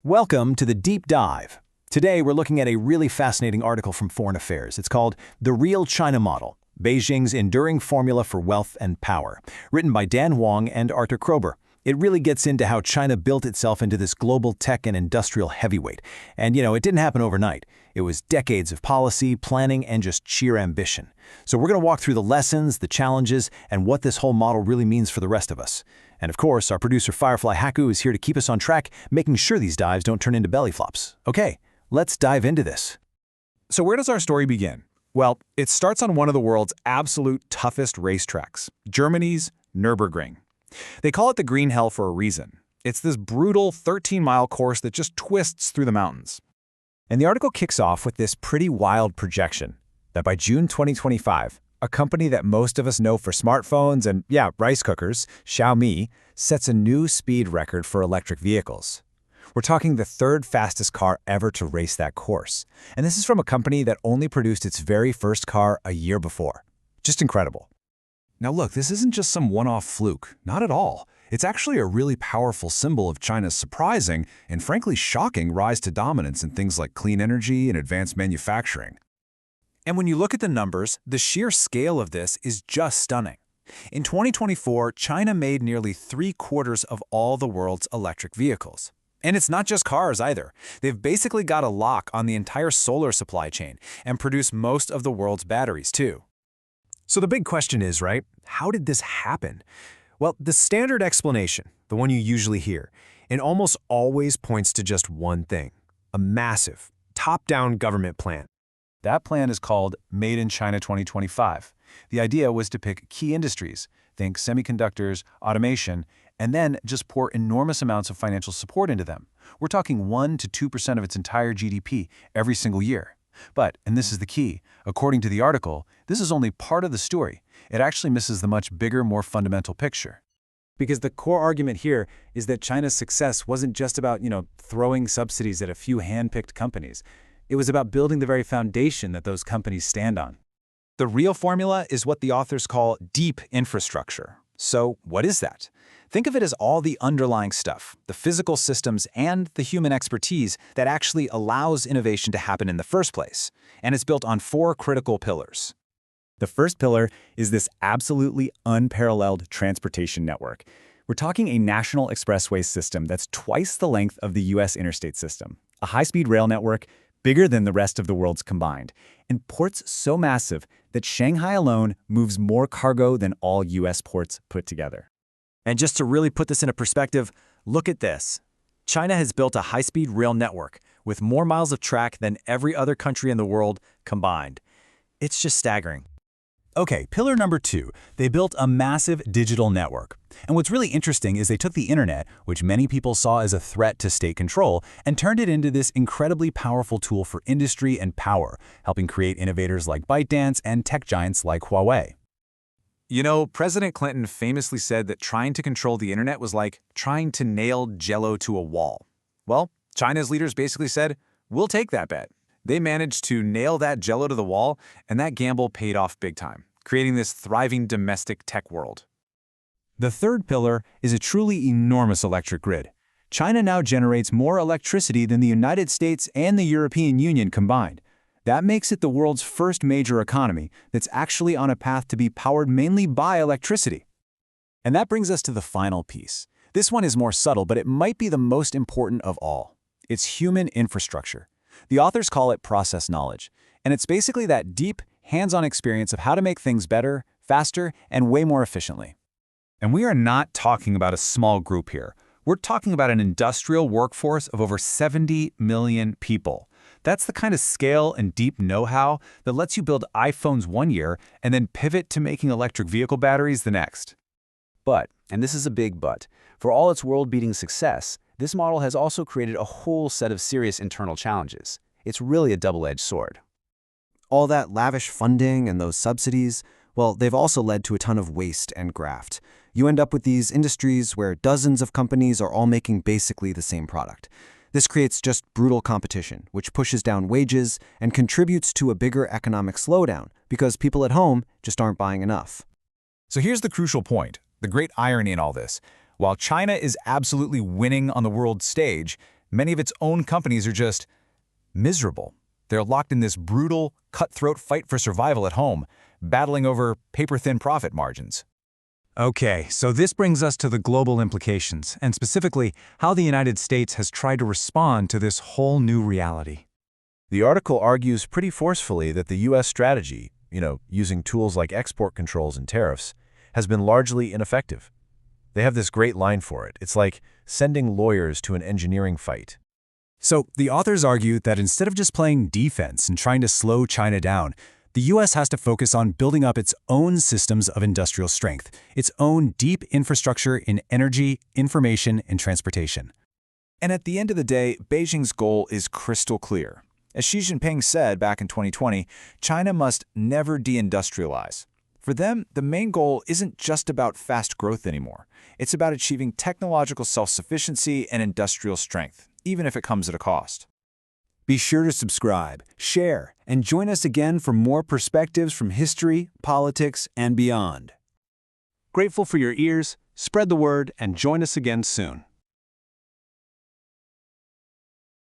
Welcome to the Deep Dive. Today we're looking at a really fascinating article from Foreign Affairs. It's called The Real China Model, Beijing's Enduring Formula for Wealth and Power, written by Wang and Kroeber. It really gets into how China built itself into this global tech and industrial heavyweight. And it didn't happen overnight. It was decades of policy, planning, and just sheer ambition. So we're going to walk through the lessons, the challenges, and what this whole model really means for the rest of us. And of course, our producer FireflyHaku is here to keep us on track, making sure these dives don't turn into belly flops. Okay, let's dive into this. So where does our story begin? Well, it starts on one of the world's absolute toughest racetracks, Germany's Nürburgring. They call it the Green Hell for a reason. It's this brutal 13-mile course that just twists through the mountains. And the article kicks off with this pretty wild projection that by June 2025, a company that most of us know for smartphones and, rice cookers, Xiaomi, sets a new speed record for electric vehicles. We're talking the third fastest car ever to race that course. And this is from a company that only produced its very first car a year before. Just incredible. Now look, this isn't just some one-off fluke. Not at all. It's actually a really powerful symbol of China's surprising and frankly shocking rise to dominance in things like clean energy and advanced manufacturing. And when you look at the numbers, the sheer scale of this is just stunning. In 2024, China made nearly 3/4 of all the world's electric vehicles. And it's not just cars either. They've basically got a lock on the entire solar supply chain and produce most of the world's batteries too. So the big question is, right, how did this happen? Well, the standard explanation, the one you usually hear, it almost always points to just one thing: a massive, top-down government plan. That plan is called Made in China 2025. The idea was to pick key industries, think semiconductors, automation, and then just pour enormous amounts of financial support into them. We're talking 1 to 2% of its entire GDP every single year. But, and this is the key, according to the article, this is only part of the story. It actually misses the much bigger, more fundamental picture. Because the core argument here is that China's success wasn't just about, throwing subsidies at a few hand-picked companies. It was about building the very foundation that those companies stand on. The real formula is what the authors call deep infrastructure. So what is that? Think of it as all the underlying stuff, the physical systems and the human expertise that actually allows innovation to happen in the first place. And it's built on 4 critical pillars. The first pillar is this absolutely unparalleled transportation network. We're talking a national expressway system that's twice the length of the U.S. interstate system, a high-speed rail network bigger than the rest of the world's combined, and ports so massive that Shanghai alone moves more cargo than all U.S. ports put together. And just to really put this into perspective, look at this. China has built a high-speed rail network with more miles of track than every other country in the world combined. It's just staggering. Okay, pillar number 2, they built a massive digital network. And what's really interesting is they took the internet, which many people saw as a threat to state control, and turned it into this incredibly powerful tool for industry and power, helping create innovators like ByteDance and tech giants like Huawei. President Clinton famously said that trying to control the internet was like trying to nail Jell-O to a wall. Well, China's leaders basically said, we'll take that bet. They managed to nail that Jell-O to the wall, and that gamble paid off big time, creating this thriving domestic tech world. The third pillar is a truly enormous electric grid. China now generates more electricity than the United States and the European Union combined. That makes it the world's first major economy that's actually on a path to be powered mainly by electricity. And that brings us to the final piece. This one is more subtle, but it might be the most important of all. It's human infrastructure. The authors call it process knowledge, and it's basically that deep, hands-on experience of how to make things better, faster, and way more efficiently. And we are not talking about a small group here. We're talking about an industrial workforce of over 70 million people. That's the kind of scale and deep know-how that lets you build iPhones one year and then pivot to making electric vehicle batteries the next. But, and this is a big but, for all its world-beating success, this model has also created a whole set of serious internal challenges. It's really a double-edged sword. All that lavish funding and those subsidies, well, they've also led to a ton of waste and graft. You end up with these industries where dozens of companies are all making basically the same product. This creates just brutal competition, which pushes down wages and contributes to a bigger economic slowdown because people at home just aren't buying enough. So here's the crucial point, the great irony in all this. While China is absolutely winning on the world stage, Many of its own companies are just miserable. They're locked in this brutal, cutthroat fight for survival at home, battling over paper-thin profit margins. Okay, so this brings us to the global implications, and specifically how the United States has tried to respond to this whole new reality. The article argues pretty forcefully that the U.S. strategy, using tools like export controls and tariffs, has been largely ineffective. They have this great line for it. It's like sending lawyers to an engineering fight. So the authors argue that instead of just playing defense and trying to slow China down, the U.S. has to focus on building up its own systems of industrial strength, its own deep infrastructure in energy, information, and transportation. And at the end of the day, Beijing's goal is crystal clear. As Xi Jinping said back in 2020, China must never deindustrialize. For them, the main goal isn't just about fast growth anymore. It's about achieving technological self-sufficiency and industrial strength, even if it comes at a cost. Be sure to subscribe, share, and join us again for more perspectives from history, politics, and beyond. Grateful for your ears, spread the word, and join us again soon.